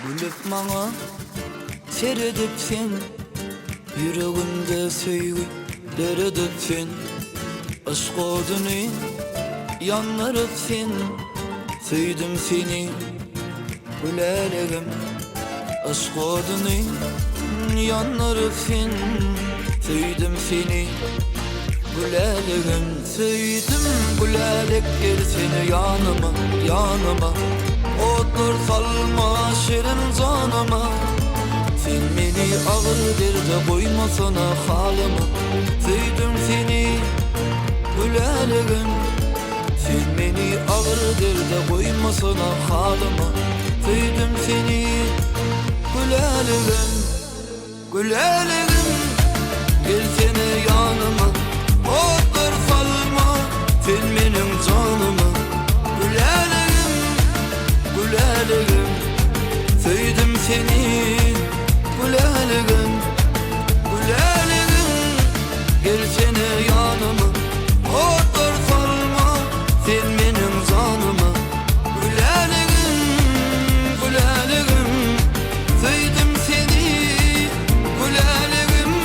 Gülüp maňa seredipsin, yüregimde söýgü deredipsin. Aşk oduny yanlarypsin, söýdüm seni gülelegim. Aşk oduny yanlarypsin, söýdüm seni gülelegim. Söýdüm gülelek gel seni yanıma, yanıma. Otlar salma şirin canıma. Sen meni ağır derde koymasana halıma. Söydüm seni gülelegim. Sen meni ağır derde koymasana halıma. Söydüm seni gülelegim. Gülelegim gel seni yanıma. Otlar salma sen menin canıma. Gülelegim, gülelegim, söydüm seni gülelegim. Gülelegim gel seni yanıma. Otur salma sen benim canıma. Gülelegim, gülelegim, söydüm seni gülelegim.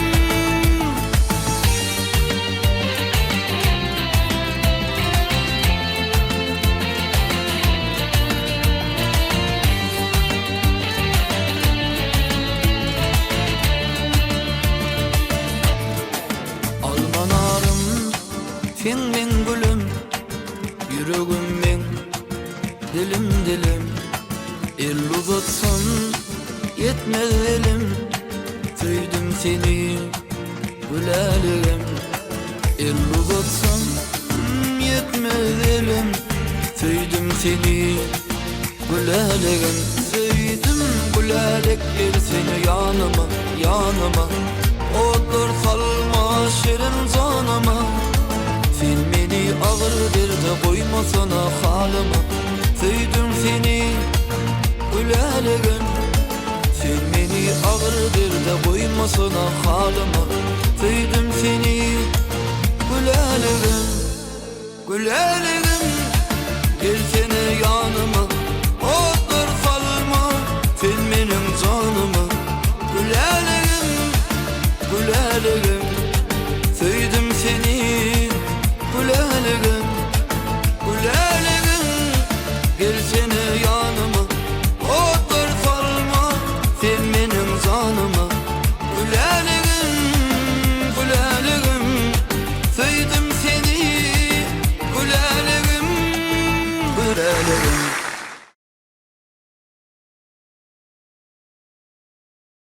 Sen men gülüm, yüregim men, dilim dilim. El uzatsan yetmez elim, söydüm seni gülelegim. El uzatsan yetmez elim, söydüm seni gülelegim. Söydüm gülelek gel seni yanıma, yanıma. Otur salma şirin canıma. Sen meni ağır derde koymasana halıma. Söydüm seni gülelegim. Sen meni ağır derde koymasana halıma. Söydüm seni gülelegim. Gülelegim gel seni yanıma. Otur salma sen benim canıma. Gülelegim, gülelegim, söydüm seni gülelegim. Gülelegim gel seni yanıma. Otur salma sen benim canıma. Gülelegim, gülelegim, söydüm seni gülelegim. Gülelegim.